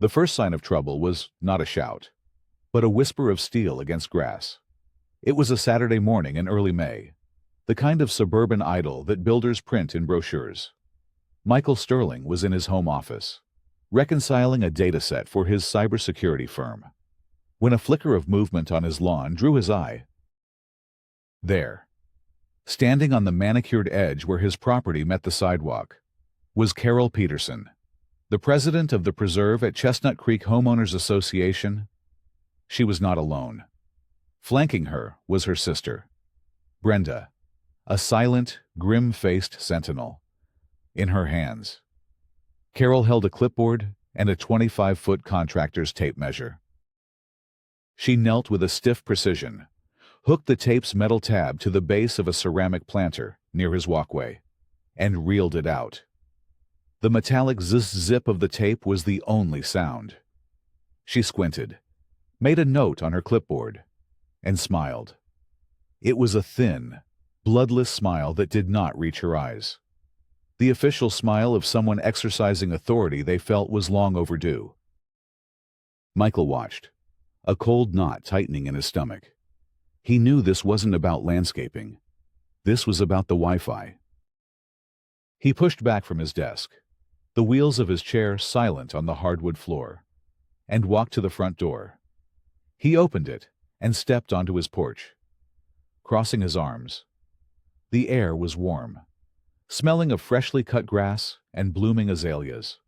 The first sign of trouble was not a shout, but a whisper of steel against grass. It was a Saturday morning in early May, the kind of suburban idyll that builders print in brochures. Michael Sterling was in his home office, reconciling a dataset for his cybersecurity firm, when a flicker of movement on his lawn drew his eye. There, standing on the manicured edge where his property met the sidewalk, was Carol Peterson, the president of the preserve at Chestnut Creek Homeowners Association. She was not alone. Flanking her was her sister, Brenda, a silent, grim-faced sentinel. In her hands, Carol held a clipboard and a 25-foot contractor's tape measure. She knelt with a stiff precision, hooked the tape's metal tab to the base of a ceramic planter near his walkway, and reeled it out. The metallic zzz-zip of the tape was the only sound. She squinted, made a note on her clipboard, and smiled. It was a thin, bloodless smile that did not reach her eyes. The official smile of someone exercising authority they felt was long overdue. Michael watched, a cold knot tightening in his stomach. He knew this wasn't about landscaping. This was about the Wi-Fi. He pushed back from his desk, the wheels of his chair silent on the hardwood floor, and walked to the front door. He opened it and stepped onto his porch, crossing his arms. The air was warm, smelling of freshly cut grass and blooming azaleas.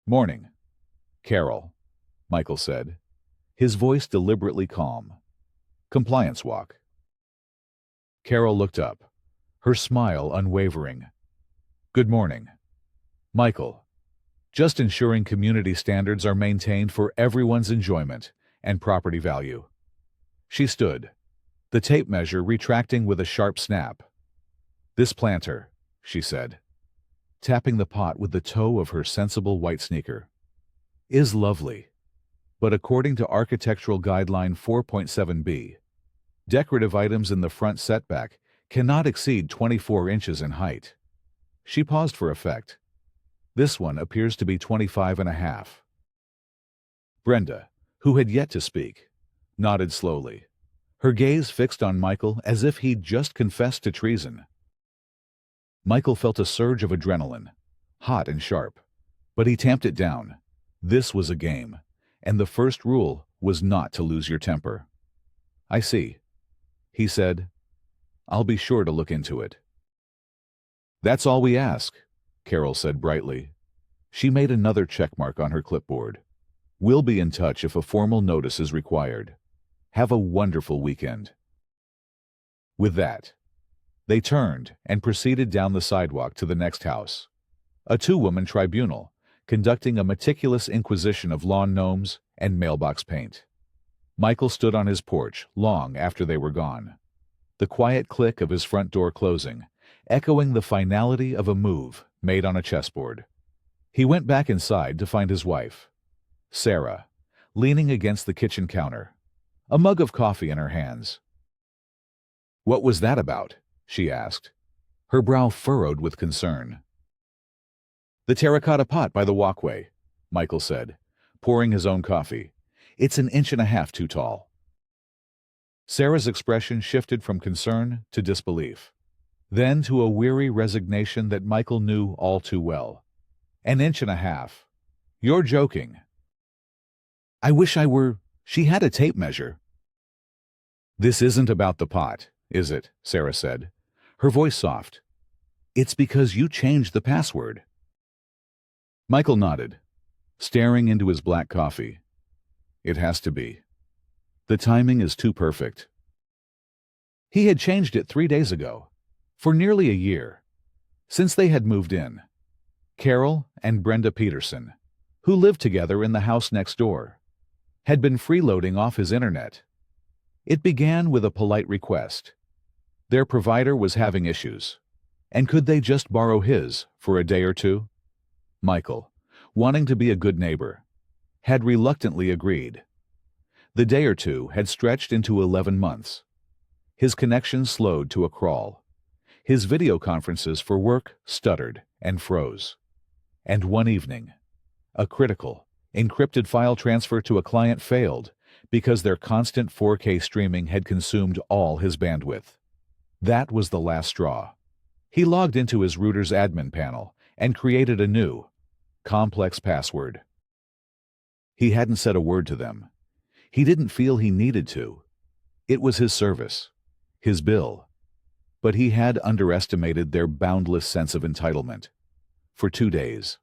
"Morning, Carol," Michael said, his voice deliberately calm. "Compliance walk." Carol looked up, her smile unwavering. "Good morning, Michael. Just ensuring community standards are maintained for everyone's enjoyment and property value." She stood, the tape measure retracting with a sharp snap. "This planter," she said, tapping the pot with the toe of her sensible white sneaker, "is lovely, but according to Architectural Guideline 4.7b, decorative items in the front setback cannot exceed 24 inches in height." She paused for effect. "This one appears to be 25.5. Brenda, who had yet to speak, nodded slowly, her gaze fixed on Michael as if he'd just confessed to treason. Michael felt a surge of adrenaline, hot and sharp, but he tamped it down. This was a game, and the first rule was not to lose your temper. "I see," he said. "I'll be sure to look into it." "That's all we ask," Carol said brightly. She made another checkmark on her clipboard. "We'll be in touch if a formal notice is required. Have a wonderful weekend." With that, they turned and proceeded down the sidewalk to the next house, a two-woman tribunal conducting a meticulous inquisition of lawn gnomes and mailbox paint. Michael stood on his porch long after they were gone, the quiet click of his front door closing, echoing the finality of a move made on a chessboard. He went back inside to find his wife, Sarah, leaning against the kitchen counter, a mug of coffee in her hands. "What was that about?" she asked, her brow furrowed with concern. "The terracotta pot by the walkway," Michael said, pouring his own coffee. "It's 1.5 inches too tall." Sarah's expression shifted from concern to disbelief, then to a weary resignation that Michael knew all too well. 1.5 inches? You're joking." "I wish I were." She had a tape measure. "This isn't about the pot, is it?" Sarah said, her voice soft. "It's because you changed the password." Michael nodded, staring into his black coffee. "It has to be. The timing is too perfect." He had changed it 3 days ago, for nearly a year, since they had moved in. Carol and Brenda Peterson, who lived together in the house next door, had been freeloading off his internet. It began with a polite request. Their provider was having issues, and could they just borrow his for a day or two? Michael, wanting to be a good neighbor, had reluctantly agreed. The day or two had stretched into 11 months. His connection slowed to a crawl. His video conferences for work stuttered and froze. And one evening, a critical, Encrypted file transfer to a client failed because their constant 4K streaming had consumed all his bandwidth. That was the last straw. He logged into his router's admin panel and created a new, complex password. He hadn't said a word to them. He didn't feel he needed to. It was his service, his bill. But he had underestimated their boundless sense of entitlement. For 2 days,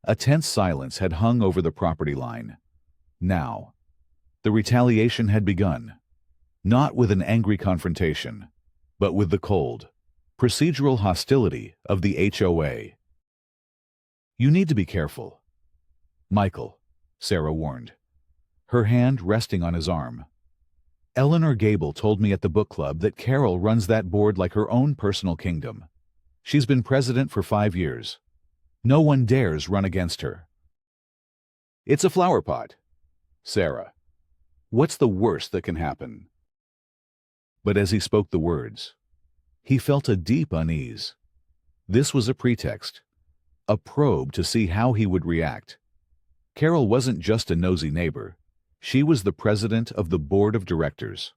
a tense silence had hung over the property line. Now, the retaliation had begun, not with an angry confrontation, but with the cold, procedural hostility of the HOA. "You need to be careful, Michael," Sarah warned, her hand resting on his arm. "Eleanor Gable told me at the book club that Carol runs that board like her own personal kingdom. She's been president for 5 years. No one dares run against her." "It's a flower pot, Sarah. What's the worst that can happen?" But as he spoke the words, he felt a deep unease. This was a pretext, a probe to see how he would react. Carol wasn't just a nosy neighbor. She was the president of the board of directors,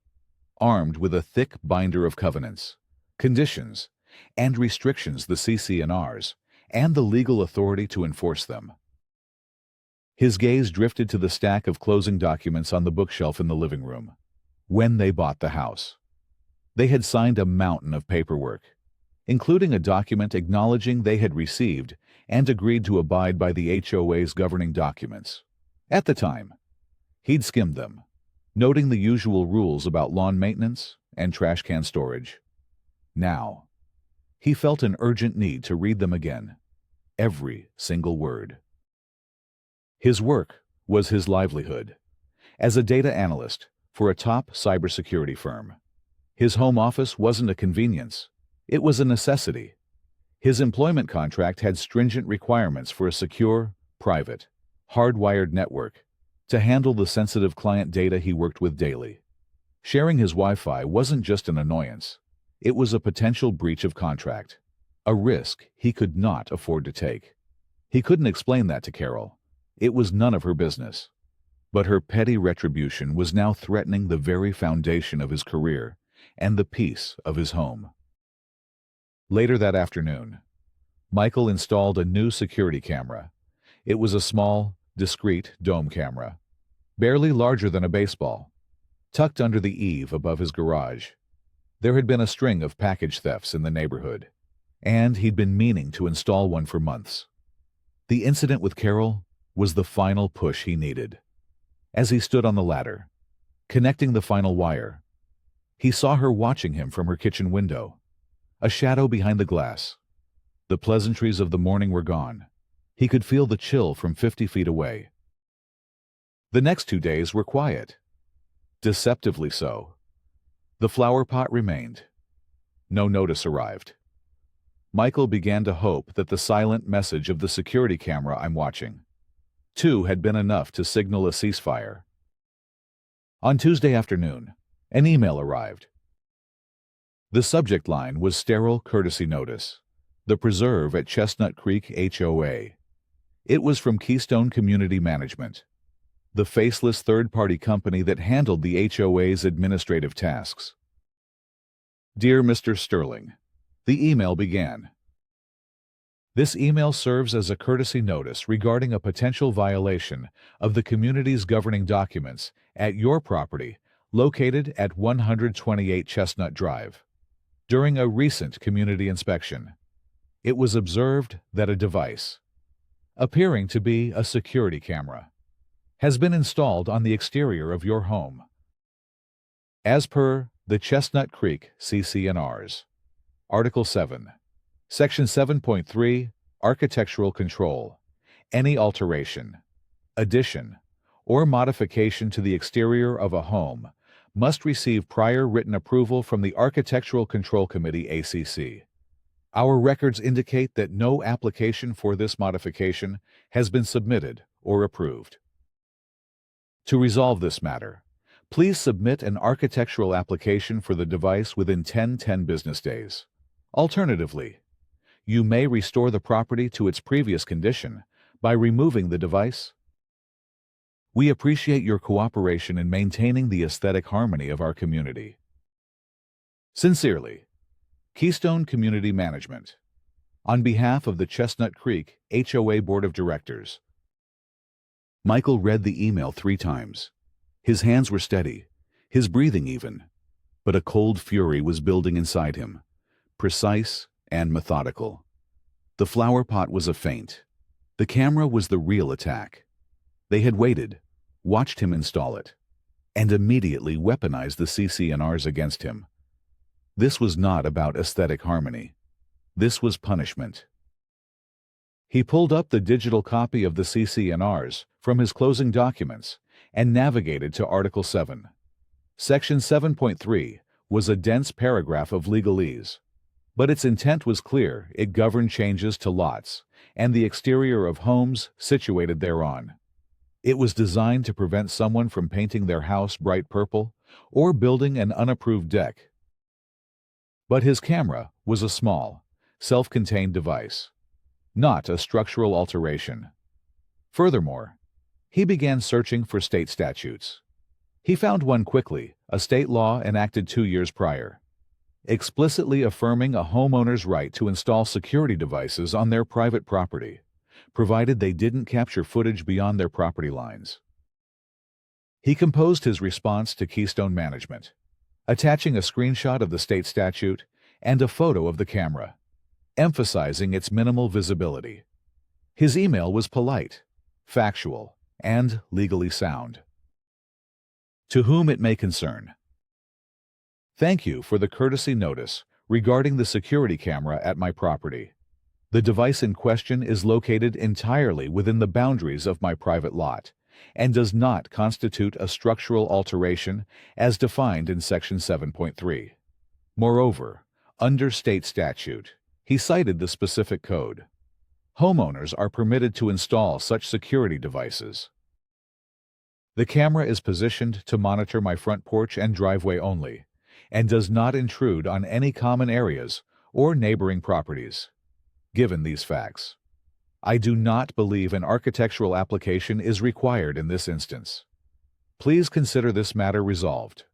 armed with a thick binder of covenants, conditions, and restrictions, the CC&Rs, and the legal authority to enforce them. His gaze drifted to the stack of closing documents on the bookshelf in the living room. When they bought the house, they had signed a mountain of paperwork, including a document acknowledging they had received and agreed to abide by the HOA's governing documents. At the time, he'd skimmed them, noting the usual rules about lawn maintenance and trash can storage. Now, he felt an urgent need to read them again, every single word. His work was his livelihood. As a data analyst for a top cybersecurity firm, his home office wasn't a convenience, it was a necessity. His employment contract had stringent requirements for a secure, private, hardwired network to handle the sensitive client data he worked with daily. Sharing his Wi-Fi wasn't just an annoyance, it was a potential breach of contract, a risk he could not afford to take. He couldn't explain that to Carol. It was none of her business. But her petty retribution was now threatening the very foundation of his career and the peace of his home. Later that afternoon, Michael installed a new security camera. It was a small, discreet dome camera, barely larger than a baseball, tucked under the eave above his garage. There had been a string of package thefts in the neighborhood, and he'd been meaning to install one for months. The incident with Carol was the final push he needed. As he stood on the ladder, connecting the final wire, he saw her watching him from her kitchen window, a shadow behind the glass. The pleasantries of the morning were gone. He could feel the chill from 50 feet away. The next 2 days were quiet. Deceptively so. The flower pot remained. No notice arrived. Michael began to hope that the silent message of the security camera I'm watching, too, had been enough to signal a ceasefire. On Tuesday afternoon, an email arrived. The subject line was sterile courtesy notice. The preserve at Chestnut Creek HOA. It was from Keystone Community Management, the faceless third-party company that handled the HOA's administrative tasks. "Dear Mr. Sterling," the email began. "This email serves as a courtesy notice regarding a potential violation of the community's governing documents at your property located at 128 Chestnut Drive. During a recent community inspection, it was observed that a device, appearing to be a security camera, has been installed on the exterior of your home. As per the Chestnut Creek CC&Rs, Article 7, Section 7.3, Architectural Control, any alteration, addition, or modification to the exterior of a home must receive prior written approval from the Architectural Control Committee ACC. Our records indicate that no application for this modification has been submitted or approved. To resolve this matter, please submit an architectural application for the device within 10 business days. Alternatively, you may restore the property to its previous condition by removing the device We appreciate your cooperation in maintaining the aesthetic harmony of our community. Sincerely, Keystone Community Management. On behalf of the Chestnut Creek HOA Board of Directors. Michael read the email 3 times. His hands were steady, his breathing even, but a cold fury was building inside him, precise and methodical. The flower pot was a feint. The camera was the real attack. They had waited, watched him install it, and immediately weaponized the CCNRs against him. This was not about aesthetic harmony. This was punishment. He pulled up the digital copy of the CCNRs from his closing documents and navigated to Article 7. Section 7.3 was a dense paragraph of legalese, but its intent was clear. It governed changes to lots and the exterior of homes situated thereon. It was designed to prevent someone from painting their house bright purple or building an unapproved deck. But his camera was a small, self-contained device, not a structural alteration. Furthermore, he began searching for state statutes. He found one quickly, a state law enacted 2 years prior, explicitly affirming a homeowner's right to install security devices on their private property, provided they didn't capture footage beyond their property lines. He composed his response to Keystone Management, attaching a screenshot of the state statute and a photo of the camera, emphasizing its minimal visibility. His email was polite, factual, and legally sound. To whom it may concern. Thank you for the courtesy notice regarding the security camera at my property. The device in question is located entirely within the boundaries of my private lot and does not constitute a structural alteration as defined in Section 7.3. Moreover, under state statute, he cited the specific code. Homeowners are permitted to install such security devices. The camera is positioned to monitor my front porch and driveway only, and does not intrude on any common areas or neighboring properties. Given these facts, I do not believe an architectural application is required in this instance. Please consider this matter resolved.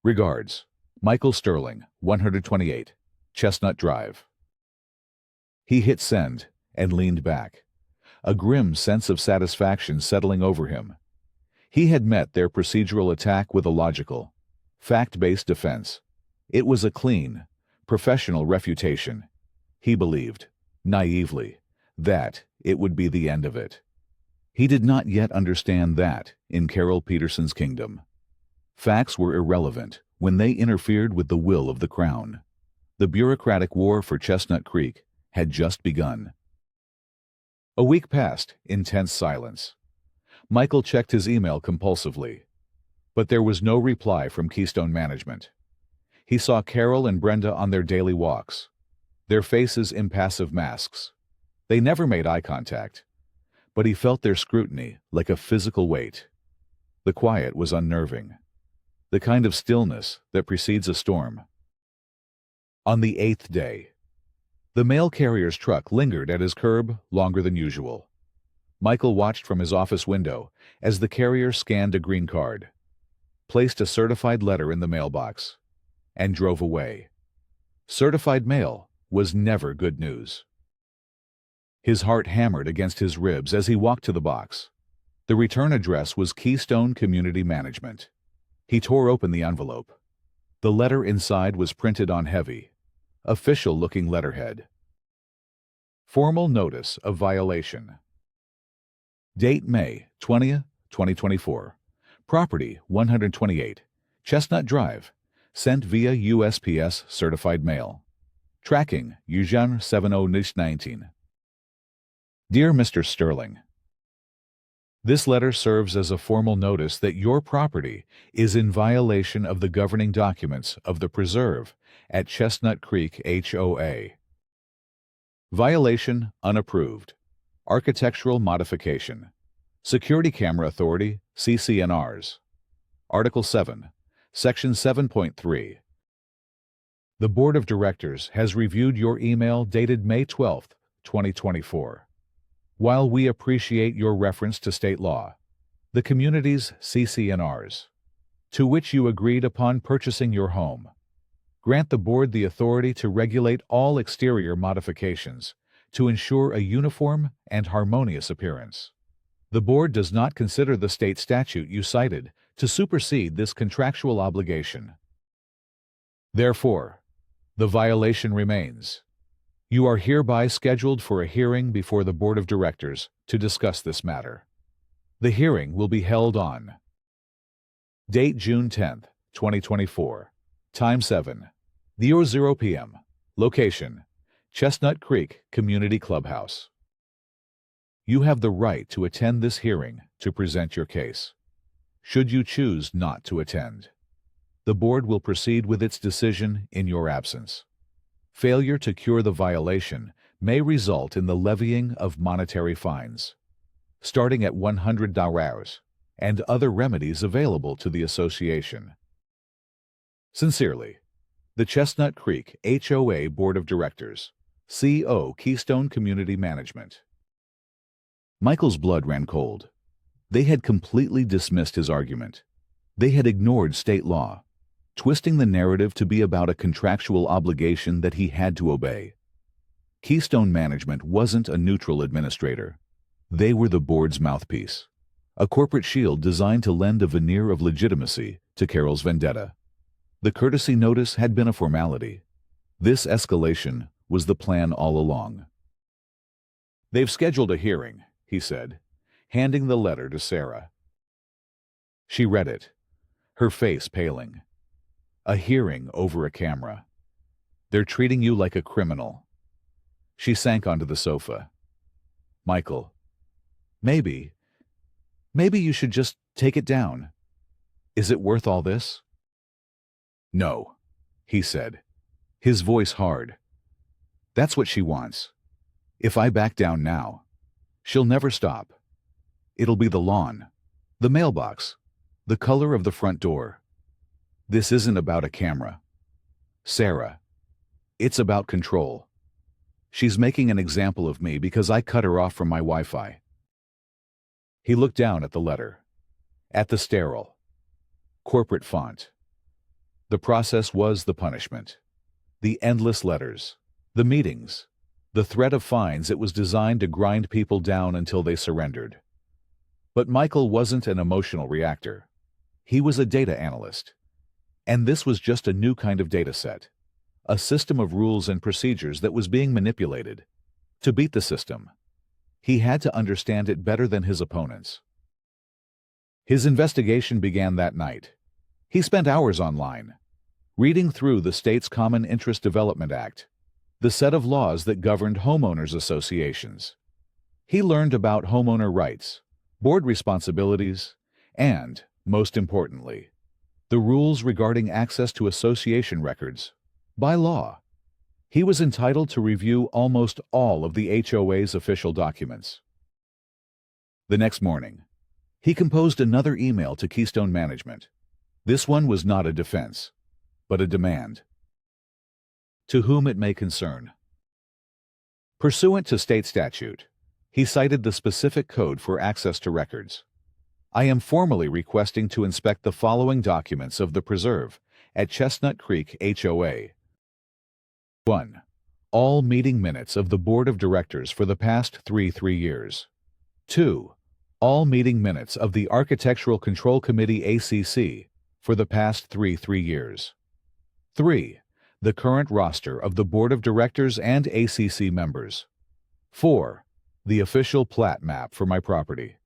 Regards, Michael Sterling, 128, Chestnut Drive. He hit send and leaned back, a grim sense of satisfaction settling over him. He had met their procedural attack with a logical, fact-based defense. It was a clean, professional refutation. He believed, naively, that it would be the end of it. He did not yet understand that, in Carol Peterson's kingdom, facts were irrelevant when they interfered with the will of the crown. The bureaucratic war for Chestnut Creek had just begun. A week passed in tense silence. Michael checked his email compulsively, but there was no reply from Keystone Management. He saw Carol and Brenda on their daily walks, their faces impassive masks. They never made eye contact, but he felt their scrutiny like a physical weight. The quiet was unnerving, the kind of stillness that precedes a storm. On the 8th day, the mail carrier's truck lingered at his curb longer than usual. Michael watched from his office window as the carrier scanned a green card, placed a certified letter in the mailbox, and drove away. Certified mail was never good news. His heart hammered against his ribs as he walked to the box. The return address was Keystone Community Management. He tore open the envelope. The letter inside was printed on heavy, official-looking letterhead. Formal notice of violation. Date May 20, 2024. Property 128, Chestnut Drive. Sent via USPS certified mail. Tracking Eugene 70-19. Dear Mr. Sterling, this letter serves as a formal notice that your property is in violation of the governing documents of the preserve at Chestnut Creek HOA. Violation unapproved. Architectural modification. Security Camera Authority, CCNRs. Article 7, Section 7.3. The Board of Directors has reviewed your email dated May 12, 2024. While we appreciate your reference to state law, the community's CC&Rs, to which you agreed upon purchasing your home. Grant the board the authority to regulate all exterior modifications to ensure a uniform and harmonious appearance. The board does not consider the state statute you cited to supersede this contractual obligation. Therefore, the violation remains. You are hereby scheduled for a hearing before the Board of Directors to discuss this matter. The hearing will be held on date June 10, 2024. Time 7:00 p.m. Location: Chestnut Creek Community Clubhouse. You have the right to attend this hearing to present your case. Should you choose not to attend, the board will proceed with its decision in your absence. Failure to cure the violation may result in the levying of monetary fines, starting at $100, and other remedies available to the association. Sincerely, the Chestnut Creek HOA Board of Directors, CO Keystone Community Management. Michael's blood ran cold. They had completely dismissed his argument. They had ignored state law, twisting the narrative to be about a contractual obligation that he had to obey. Keystone Management wasn't a neutral administrator. They were the board's mouthpiece, a corporate shield designed to lend a veneer of legitimacy to Carol's vendetta. The courtesy notice had been a formality. This escalation was the plan all along. "They've scheduled a hearing," he said, handing the letter to Sarah. She read it, her face paling. A hearing over a camera. They're treating you like a criminal. She sank onto the sofa. "Michael, maybe you should just take it down. Is it worth all this?" "No," he said, his voice hard. "That's what she wants. If I back down now, she'll never stop. It'll be the lawn, the mailbox, the color of the front door. This isn't about a camera, Sarah. It's about control. She's making an example of me because I cut her off from my Wi-Fi." He looked down at the letter, at the sterile, corporate font. The process was the punishment. The endless letters, the meetings, the threat of fines. It was designed to grind people down until they surrendered. But Michael wasn't an emotional reactor. He was a data analyst. And this was just a new kind of data set, a system of rules and procedures that was being manipulated. To beat the system, he had to understand it better than his opponents. His investigation began that night. He spent hours online, reading through the state's Common Interest Development Act, the set of laws that governed homeowners associations. He learned about homeowner rights, board responsibilities, and, most importantly, the rules regarding access to association records. By law, he was entitled to review almost all of the HOA's official documents. The next morning, he composed another email to Keystone Management. This one was not a defense, but a demand. To whom it may concern. Pursuant to state statute, he cited the specific code for access to records. "I am formally requesting to inspect the following documents of the preserve at Chestnut Creek HOA. 1. All meeting minutes of the Board of Directors for the past 3 years. 2. All meeting minutes of the Architectural Control Committee ACC for the past 3 years. 3. The current roster of the Board of Directors and ACC members. 4. The official plat map for my property.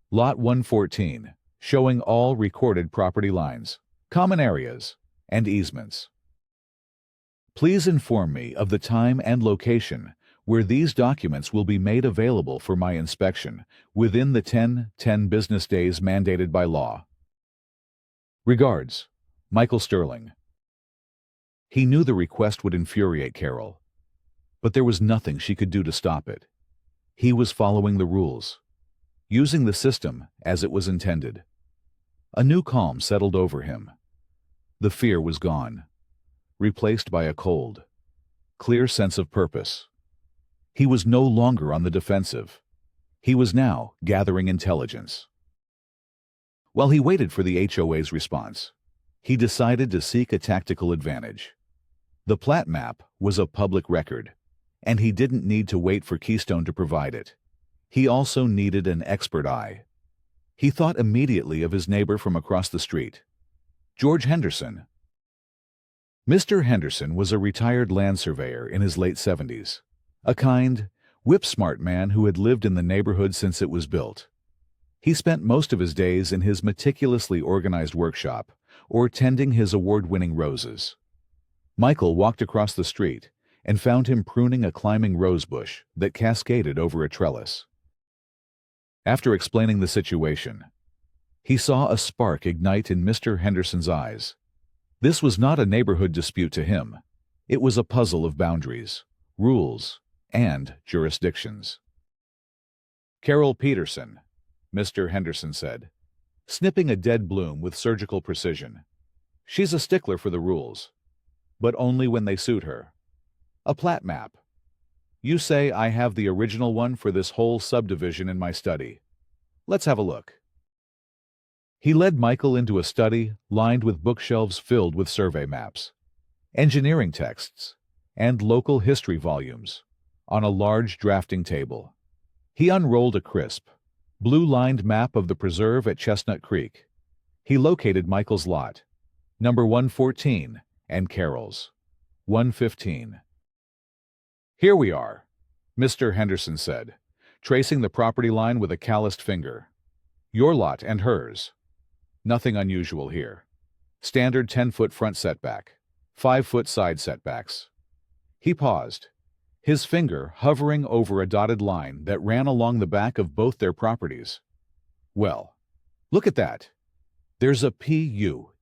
Lot 114, showing all recorded property lines, common areas, and easements. Please inform me of the time and location where these documents will be made available for my inspection within the 10 business days mandated by law. Regards, Michael Sterling." He knew the request would infuriate Carol, but there was nothing she could do to stop it. He was following the rules, using the system as it was intended. A new calm settled over him. The fear was gone, replaced by a cold, clear sense of purpose. He was no longer on the defensive. He was now gathering intelligence. While he waited for the HOA's response, he decided to seek a tactical advantage. The plat map was a public record, and he didn't need to wait for Keystone to provide it. He also needed an expert eye. He thought immediately of his neighbor from across the street, George Henderson. Mr. Henderson was a retired land surveyor in his late 70s, a kind, whip-smart man who had lived in the neighborhood since it was built. He spent most of his days in his meticulously organized workshop or tending his award-winning roses. Michael walked across the street and found him pruning a climbing rose bush that cascaded over a trellis. After explaining the situation, he saw a spark ignite in Mr. Henderson's eyes. This was not a neighborhood dispute to him. It was a puzzle of boundaries, rules, and jurisdictions. "Carol Peterson," Mr. Henderson said, snipping a dead bloom with surgical precision. "She's a stickler for the rules, but only when they suit her. A plat map. You say I have the original one for this whole subdivision in my study. Let's have a look." He led Michael into a study lined with bookshelves filled with survey maps, engineering texts, and local history volumes on a large drafting table. He unrolled a crisp, blue-lined map of the preserve at Chestnut Creek. He located Michael's lot, number 114, and Carol's, 115. "Here we are," Mr. Henderson said, tracing the property line with a calloused finger. "Your lot and hers. Nothing unusual here. Standard 10-foot front setback, 5-foot side setbacks." He paused, his finger hovering over a dotted line that ran along the back of both their properties. "Well, look at that. There's a PUE."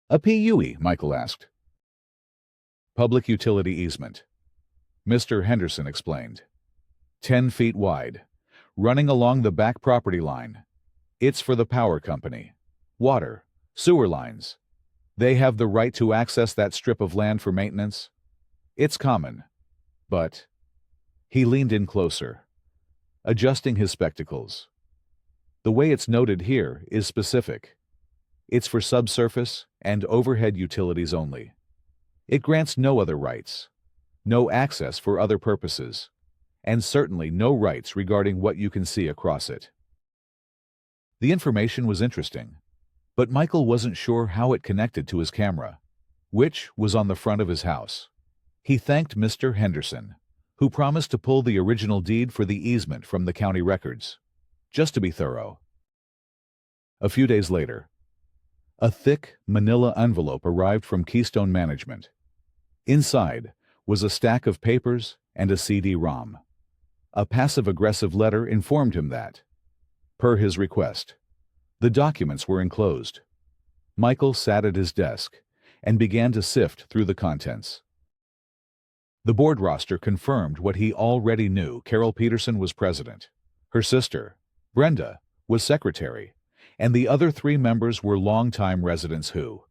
"A PUE?" Michael asked. "Public utility easement," Mr. Henderson explained. 10 feet wide, running along the back property line. It's for the power company, water, sewer lines. They have the right to access that strip of land for maintenance. It's common, but... He leaned in closer, adjusting his spectacles. "The way it's noted here is specific. It's for subsurface and overhead utilities only. It grants no other rights, no access for other purposes, and certainly no rights regarding what you can see across it." The information was interesting, but Michael wasn't sure how it connected to his camera, which was on the front of his house. He thanked Mr. Henderson, who promised to pull the original deed for the easement from the county records, just to be thorough. A few days later, a thick manila envelope arrived from Keystone Management. Inside was a stack of papers and a CD-ROM. A passive-aggressive letter informed him that, per his request, the documents were enclosed. Michael sat at his desk and began to sift through the contents. The board roster confirmed what he already knew. Carol Peterson was president. Her sister, Brenda, was secretary, and the other 3 members were longtime residents who,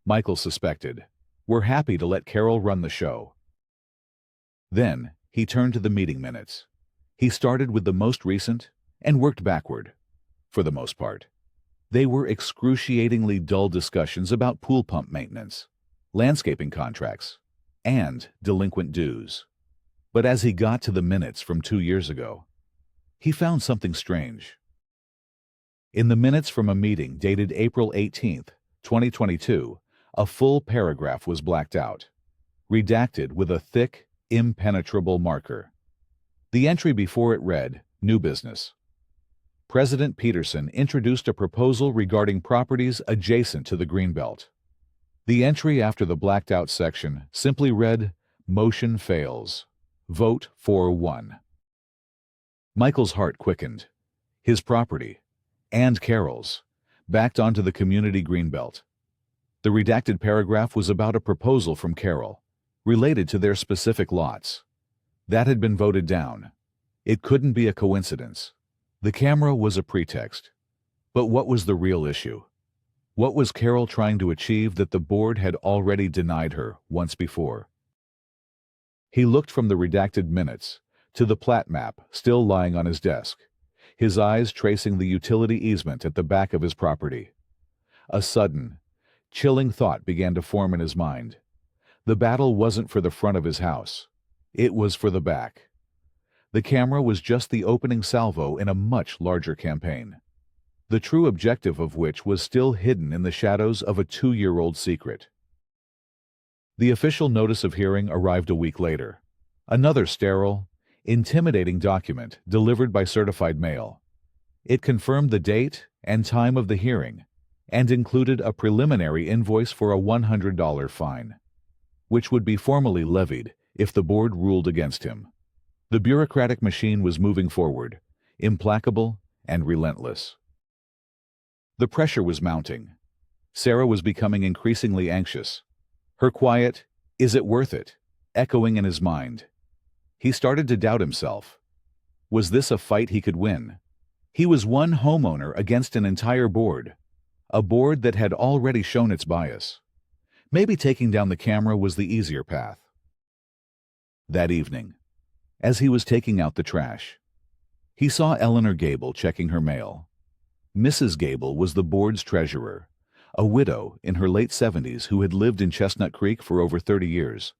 Michael suspected, were happy to let Carol run the show. Then he turned to the meeting minutes. He started with the most recent and worked backward. For the most part, they were excruciatingly dull discussions about pool pump maintenance, landscaping contracts, and delinquent dues. But as he got to the minutes from 2 years ago, he found something strange. In the minutes from a meeting dated April 18, 2022, a full paragraph was blacked out, redacted with a thick, impenetrable marker. The entry before it read, "New business. President Peterson introduced a proposal regarding properties adjacent to the Greenbelt." The entry after the blacked-out section simply read, "Motion fails. Vote 4-1. Michael's heart quickened. His property, and Carol's, backed onto the community Greenbelt. The redacted paragraph was about a proposal from Carol, related to their specific lots. That had been voted down. It couldn't be a coincidence. The camera was a pretext. But what was the real issue? What was Carol trying to achieve that the board had already denied her once before? He looked from the redacted minutes to the plat map still lying on his desk. his eyes tracing the utility easement at the back of his property. A sudden, chilling thought began to form in his mind. The battle wasn't for the front of his house. It was for the back. The camera was just the opening salvo in a much larger campaign, the true objective of which was still hidden in the shadows of a 2-year-old secret. The official notice of hearing arrived a week later. Another sterile, intimidating document delivered by certified mail. It confirmed the date and time of the hearing and included a preliminary invoice for a $100 fine, which would be formally levied if the board ruled against him. The bureaucratic machine was moving forward, implacable and relentless. The pressure was mounting. Sarah was becoming increasingly anxious. Her quiet, "Is it worth it?" echoing in his mind. He started to doubt himself. Was this a fight he could win? He was one homeowner against an entire board, a board that had already shown its bias. Maybe taking down the camera was the easier path. That evening, as he was taking out the trash, he saw Eleanor Gable checking her mail. Mrs. Gable was the board's treasurer, a widow in her late 70s who had lived in Chestnut Creek for over 30 years.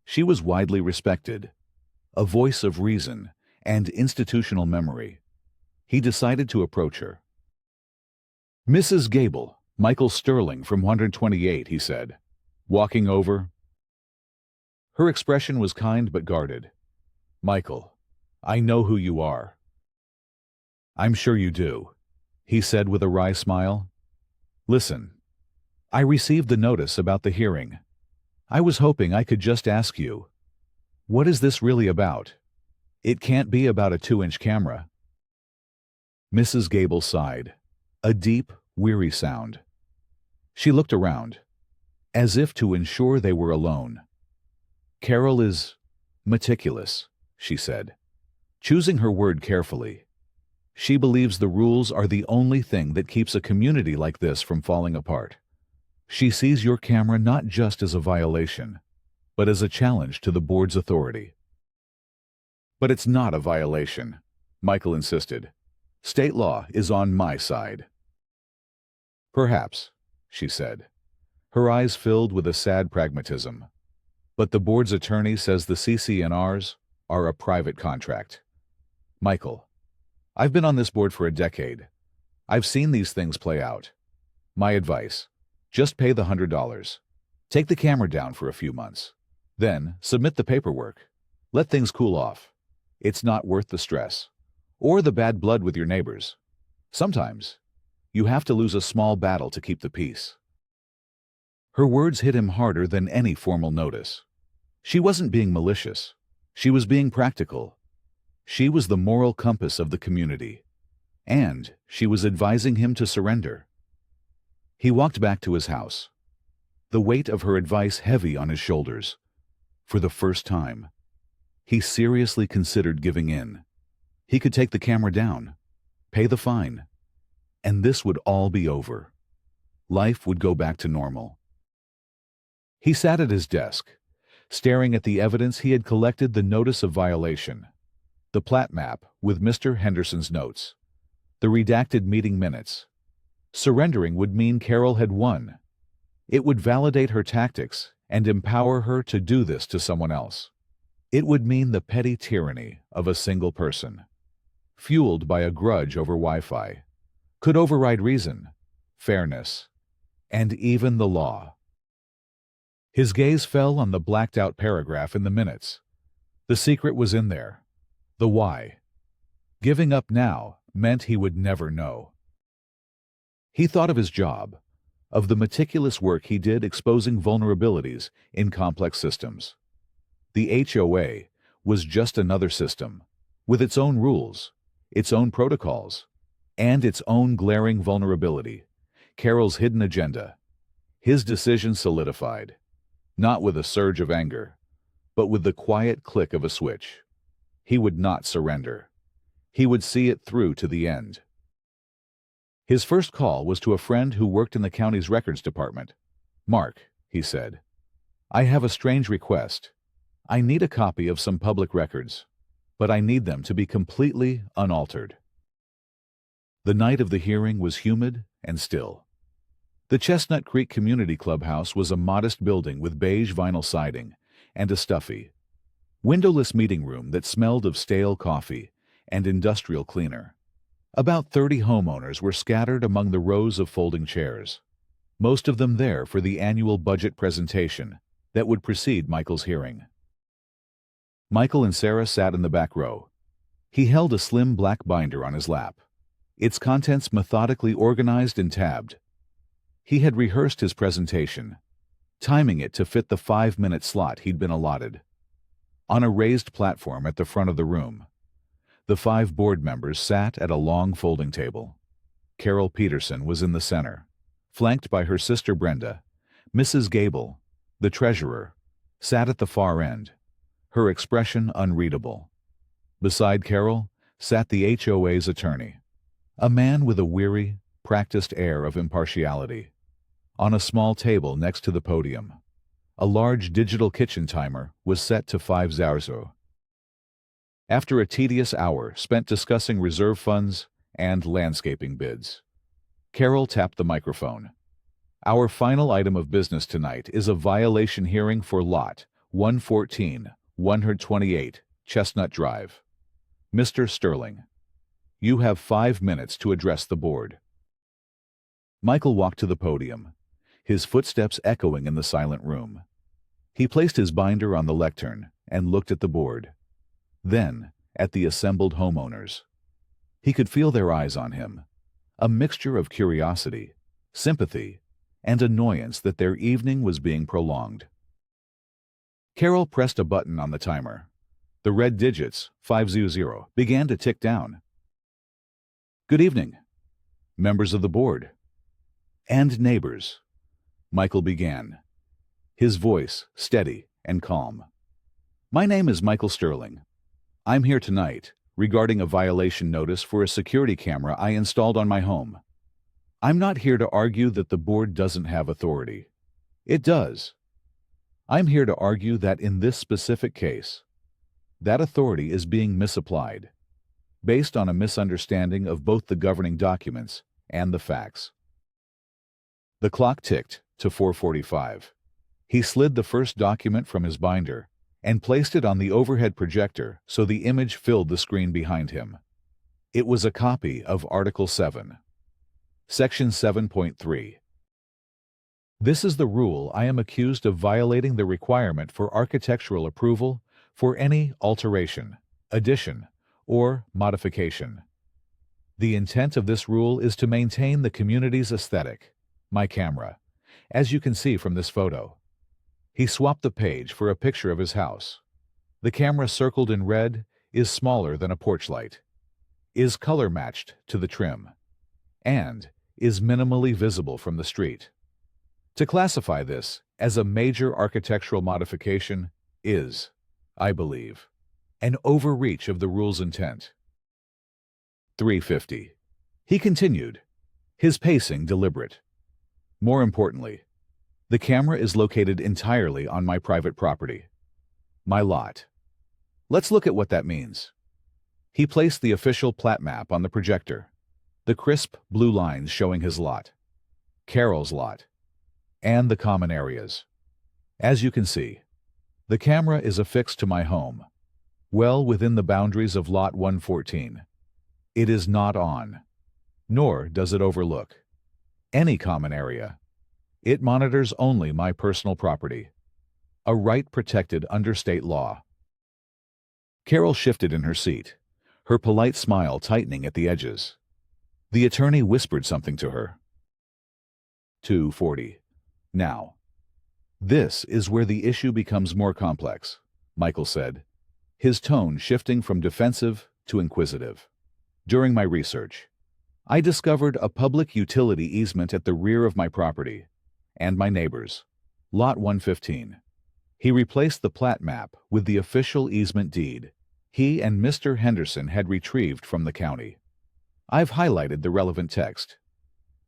She was widely respected, a voice of reason and institutional memory. He decided to approach her. "Mrs. Gable, Michael Sterling from 128, he said, walking over. Her expression was kind but guarded. "Michael, I know who you are." "I'm sure you do," he said with a wry smile. "Listen, I received the notice about the hearing. I was hoping I could just ask you, what is this really about? It can't be about a 2-inch camera." Mrs. Gable sighed, a deep, weary sound. She looked around, as if to ensure they were alone. "Carol is meticulous," she said, choosing her word carefully. "She believes the rules are the only thing that keeps a community like this from falling apart. She sees your camera not just as a violation, but as a challenge to the board's authority." "But it's not a violation," Michael insisted. "State law is on my side." "Perhaps," she said, her eyes filled with a sad pragmatism. "But the board's attorney says the CC&Rs are a private contract. Michael, I've been on this board for a decade. I've seen these things play out. My advice, just pay the $100. Take the camera down for a few months. Then submit the paperwork. Let things cool off. It's not worth the stress or the bad blood with your neighbors. Sometimes you have to lose a small battle to keep the peace." Her words hit him harder than any formal notice. She wasn't being malicious. She was being practical. She was the moral compass of the community, and she was advising him to surrender. He walked back to his house, the weight of her advice heavy on his shoulders. For the first time, he seriously considered giving in. He could take the camera down, pay the fine, and this would all be over. Life would go back to normal. He sat at his desk, staring at the evidence he had collected: the notice of violation, the plat map with Mr. Henderson's notes, the redacted meeting minutes. Surrendering would mean Carol had won. It would validate her tactics and empower her to do this to someone else. It would mean the petty tyranny of a single person, fueled by a grudge over Wi-Fi, could override reason, fairness, and even the law. His gaze fell on the blacked-out paragraph in the minutes. The secret was in there. The why. Giving up now meant he would never know. He thought of his job, of the meticulous work he did exposing vulnerabilities in complex systems. The HOA was just another system, with its own rules, its own protocols, and its own glaring vulnerability: Carol's hidden agenda. His decision solidified, not with a surge of anger, but with the quiet click of a switch. He would not surrender. He would see it through to the end. His first call was to a friend who worked in the county's records department. "Mark," he said, "I have a strange request. I need a copy of some public records, but I need them to be completely unaltered." The night of the hearing was humid and still. The Chestnut Creek Community Clubhouse was a modest building with beige vinyl siding and a stuffy, windowless meeting room that smelled of stale coffee and industrial cleaner. About 30 homeowners were scattered among the rows of folding chairs, most of them there for the annual budget presentation that would precede Michael's hearing. Michael and Sarah sat in the back row. He held a slim black binder on his lap, its contents methodically organized and tabbed. He had rehearsed his presentation, timing it to fit the 5-minute slot he'd been allotted. On a raised platform at the front of the room, the 5 board members sat at a long folding table. Carol Peterson was in the center, flanked by her sister Brenda. Mrs. Gable, the treasurer, sat at the far end, her expression unreadable. Beside Carol sat the HOA's attorney, a man with a weary, practiced air of impartiality. On a small table next to the podium, a large digital kitchen timer was set to 5:00. After a tedious hour spent discussing reserve funds and landscaping bids, Carol tapped the microphone. Our final item of business tonight is a violation hearing for Lot 114, 128, Chestnut Drive. Mr. Sterling, you have 5 minutes to address the board. Michael walked to the podium, his footsteps echoing in the silent room. He placed his binder on the lectern and looked at the board, then at the assembled homeowners. He could feel their eyes on him, a mixture of curiosity, sympathy, and annoyance that their evening was being prolonged. Carol pressed a button on the timer. The red digits, 500, began to tick down. Good evening, members of the board and neighbors, Michael began, his voice steady and calm. My name is Michael Sterling. I'm here tonight regarding a violation notice for a security camera I installed on my home. I'm not here to argue that the board doesn't have authority. It does. I'm here to argue that in this specific case, that authority is being misapplied, based on a misunderstanding of both the governing documents and the facts. The clock ticked to 4:45. He slid the first document from his binder and placed it on the overhead projector so the image filled the screen behind him. It was a copy of Article 7, Section 7.3. This is the rule I am accused of violating the requirement for architectural approval for any alteration, addition, or modification. The intent of this rule is to maintain the community's aesthetic. My camera, as you can see from this photo. He swapped the page for a picture of his house. The camera circled in red is smaller than a porch light, is color matched to the trim, and is minimally visible from the street. To classify this as a major architectural modification is, I believe, an overreach of the rule's intent. 350. He continued, his pacing deliberate. More importantly, the camera is located entirely on my private property, my lot. Let's look at what that means. He placed the official plat map on the projector, the crisp blue lines showing his lot, Carol's lot, and the common areas. As you can see, the camera is affixed to my home, well within the boundaries of Lot 114. It is not on, nor does it overlook any common area. It monitors only my personal property, a right protected under state law. Carol shifted in her seat, her polite smile tightening at the edges. The attorney whispered something to her. 240. Now, this is where the issue becomes more complex, Michael said, his tone shifting from defensive to inquisitive. During my research, I discovered a public utility easement at the rear of my property and my neighbor's, Lot 115. He replaced the plat map with the official easement deed he and Mr. Henderson had retrieved from the county. I've highlighted the relevant text.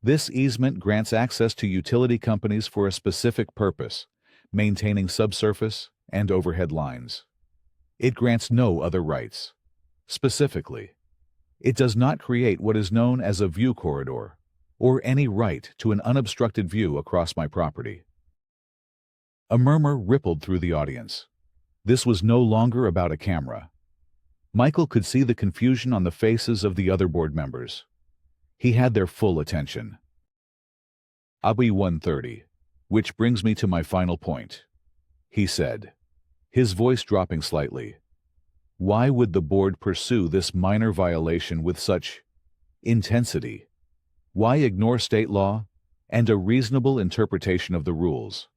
This easement grants access to utility companies for a specific purpose, maintaining subsurface and overhead lines. It grants no other rights. Specifically, It does not create what is known as a view corridor, or any right to an unobstructed view across my property. A murmur rippled through the audience. This was no longer about a camera. Michael could see the confusion on the faces of the other board members. He had their full attention. "Abi 130, which brings me to my final point," he said, his voice dropping slightly. "Why would the board pursue this minor violation with such intensity? Why ignore state law and a reasonable interpretation of the rules?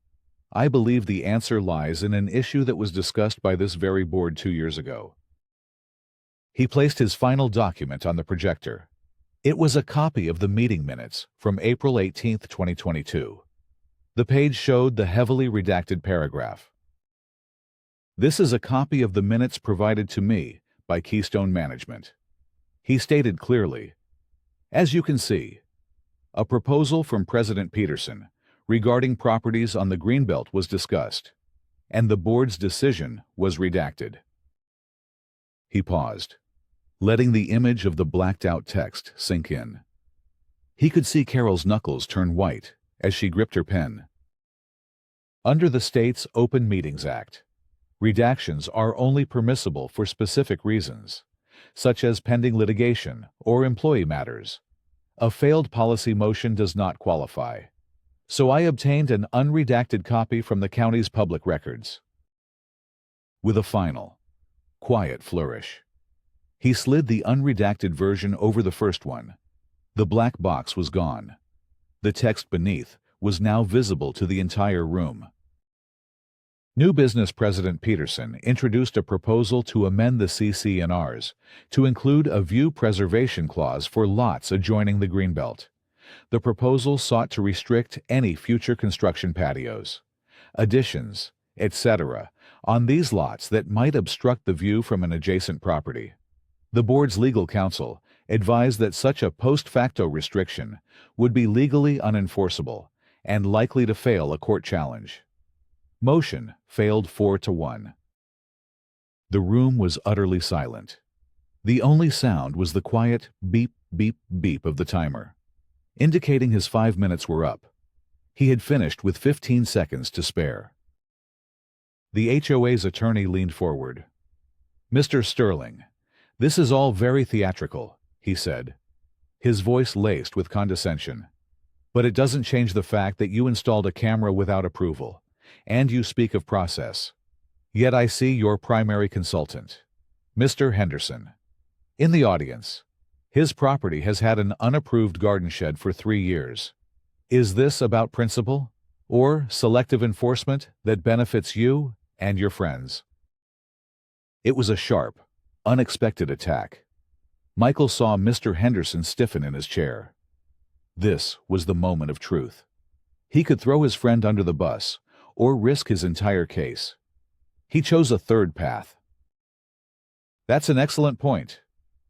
I believe the answer lies in an issue that was discussed by this very board 2 years ago." He placed his final document on the projector. It was a copy of the meeting minutes from April 18, 2022. The page showed the heavily redacted paragraph. "This is a copy of the minutes provided to me by Keystone Management," he stated clearly. "As you can see, a proposal from President Peterson regarding properties on the Greenbelt was discussed, and the board's decision was redacted." He paused, letting the image of the blacked-out text sink in. He could see Carol's knuckles turn white as she gripped her pen. Under the state's Open Meetings Act, redactions are only permissible for specific reasons, such as pending litigation or employee matters. A failed policy motion does not qualify. So I obtained an unredacted copy from the county's public records. With a final, quiet flourish, he slid the unredacted version over the first one. The black box was gone. The text beneath was now visible to the entire room. New Business President Peterson introduced a proposal to amend the CC&Rs to include a view preservation clause for lots adjoining the Greenbelt. The proposal sought to restrict any future construction patios, additions, etc., on these lots that might obstruct the view from an adjacent property. The board's legal counsel advised that such a post facto restriction would be legally unenforceable and likely to fail a court challenge. Motion failed 4-1. The room was utterly silent. The only sound was the quiet beep, beep, beep of the timer, indicating his 5 minutes were up. He had finished with 15 seconds to spare. The HOA's attorney leaned forward. "Mr. Sterling, this is all very theatrical," he said, his voice laced with condescension. "But it doesn't change the fact that you installed a camera without approval, and you speak of process. Yet I see your primary consultant, Mr. Henderson, in the audience. His property has had an unapproved garden shed for 3 years. Is this about principle, or selective enforcement that benefits you and your friends?" It was a sharp, unexpected attack. Michael saw Mr. Henderson stiffen in his chair. This was the moment of truth. He could throw his friend under the bus, or risk his entire case. He chose a third path. "That's an excellent point,"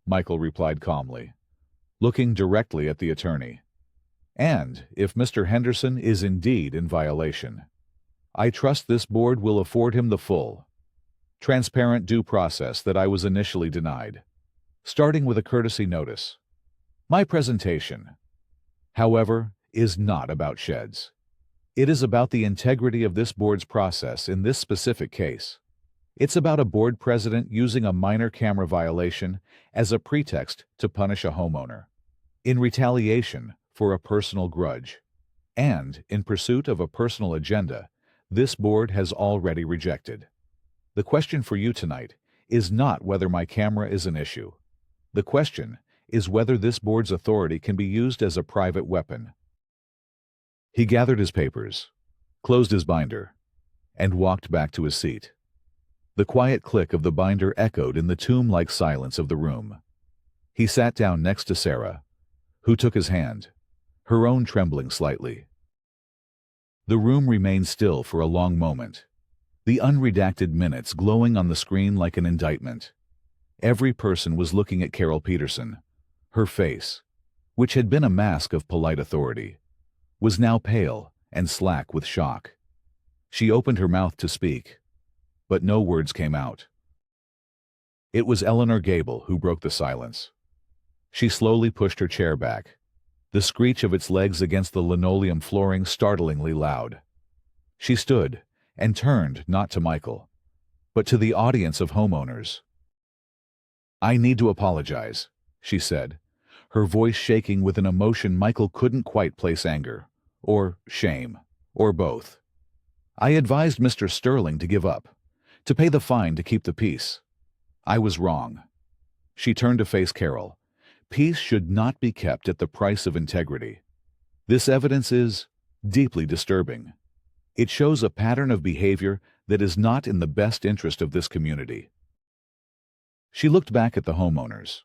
Michael replied calmly, looking directly at the attorney. "And if Mr. Henderson is indeed in violation, I trust this board will afford him the full, transparent due process that I was initially denied, starting with a courtesy notice. My presentation, however, is not about sheds. It is about the integrity of this board's process in this specific case. It's about a board president using a minor camera violation as a pretext to punish a homeowner, in retaliation for a personal grudge, and in pursuit of a personal agenda this board has already rejected. The question for you tonight is not whether my camera is an issue. The question is whether this board's authority can be used as a private weapon." He gathered his papers, closed his binder, and walked back to his seat. The quiet click of the binder echoed in the tomb-like silence of the room. He sat down next to Sarah, who took his hand, her own trembling slightly. The room remained still for a long moment, the unredacted minutes glowing on the screen like an indictment. Every person was looking at Carol Peterson. Her face, which had been a mask of polite authority, was now pale and slack with shock. She opened her mouth to speak, but no words came out. It was Eleanor Gable who broke the silence. She slowly pushed her chair back, the screech of its legs against the linoleum flooring startlingly loud. She stood and turned not to Michael, but to the audience of homeowners. "I need to apologize," she said, her voice shaking with an emotion Michael couldn't quite place: anger, or shame, or both. "I advised Mr. Sterling to give up, to pay the fine to keep the peace. I was wrong." She turned to face Carol. "Peace should not be kept at the price of integrity. This evidence is deeply disturbing. It shows a pattern of behavior that is not in the best interest of this community." She looked back at the homeowners.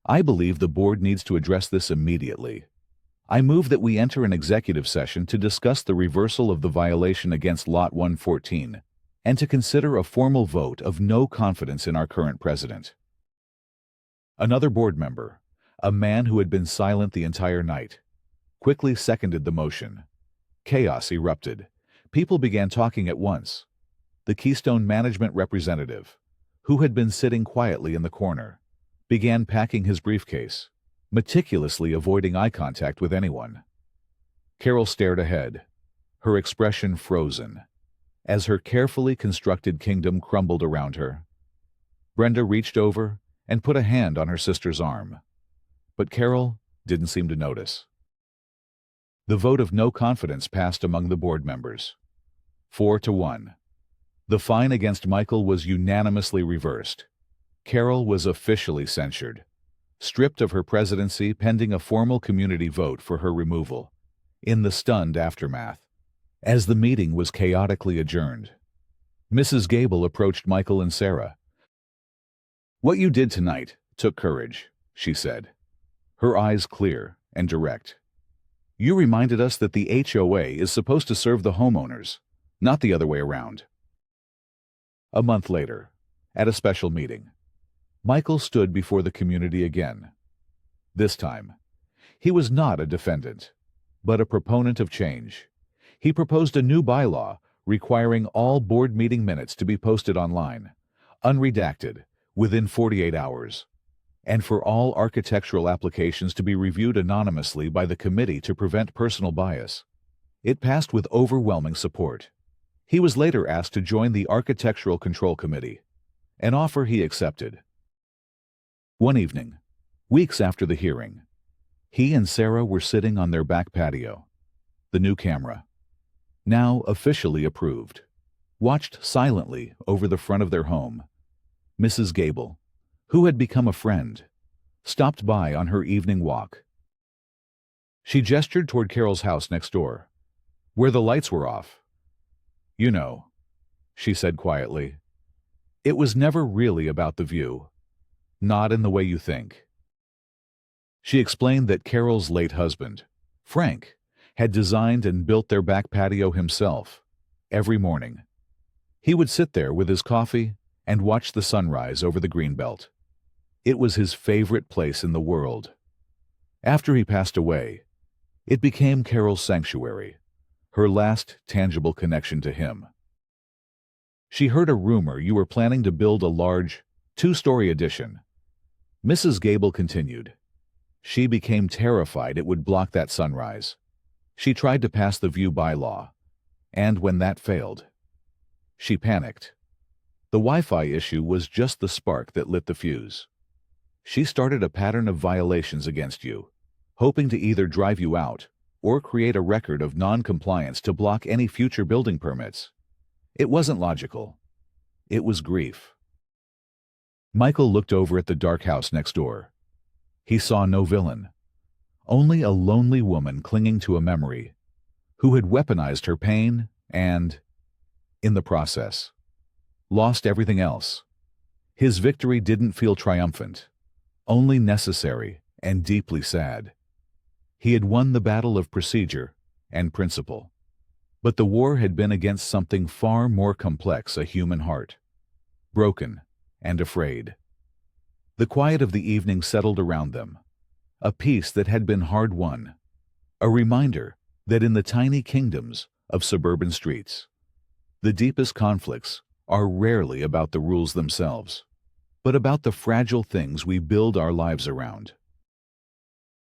"I believe the board needs to address this immediately. I move that we enter an executive session to discuss the reversal of the violation against Lot 114 and to consider a formal vote of no confidence in our current president." Another board member, a man who had been silent the entire night, quickly seconded the motion. Chaos erupted. People began talking at once. The Keystone management representative, who had been sitting quietly in the corner, began packing his briefcase, meticulously avoiding eye contact with anyone. Carol stared ahead, her expression frozen, as her carefully constructed kingdom crumbled around her. Brenda reached over and put a hand on her sister's arm, but Carol didn't seem to notice. The vote of no confidence passed among the board members, 4-1. The fine against Michael was unanimously reversed. Carol was officially censured, stripped of her presidency pending a formal community vote for her removal. In the stunned aftermath, as the meeting was chaotically adjourned, Mrs. Gable approached Michael and Sarah. "What you did tonight took courage," she said, her eyes clear and direct. "You reminded us that the HOA is supposed to serve the homeowners, not the other way around." A month later, at a special meeting, Michael stood before the community again. This time, he was not a defendant, but a proponent of change. He proposed a new bylaw requiring all board meeting minutes to be posted online, unredacted, within 48 hours, and for all architectural applications to be reviewed anonymously by the committee to prevent personal bias. It passed with overwhelming support. He was later asked to join the Architectural Control Committee, an offer he accepted. One evening, weeks after the hearing, he and Sarah were sitting on their back patio. The new camera, now officially approved, watched silently over the front of their home. Mrs. Gable, who had become a friend, stopped by on her evening walk. She gestured toward Carol's house next door, where the lights were off. "You know," she said quietly, "it was never really about the view. Not in the way you think." She explained that Carol's late husband, Frank, had designed and built their back patio himself. Every morning, he would sit there with his coffee and watch the sunrise over the greenbelt. It was his favorite place in the world. After he passed away, it became Carol's sanctuary, her last tangible connection to him. "She heard a rumor you were planning to build a large, 2-story addition," Mrs. Gable continued. "She became terrified it would block that sunrise. She tried to pass the view bylaw, and when that failed, she panicked. The Wi-Fi issue was just the spark that lit the fuse. She started a pattern of violations against you, hoping to either drive you out or create a record of non-compliance to block any future building permits. It wasn't logical. It was grief." Michael looked over at the dark house next door. He saw no villain, only a lonely woman clinging to a memory, who had weaponized her pain and, in the process, lost everything else. His victory didn't feel triumphant, only necessary and deeply sad. He had won the battle of procedure and principle, but the war had been against something far more complex: a human heart, broken and afraid. The quiet of the evening settled around them, a peace that had been hard-won, a reminder that in the tiny kingdoms of suburban streets, the deepest conflicts are rarely about the rules themselves, but about the fragile things we build our lives around.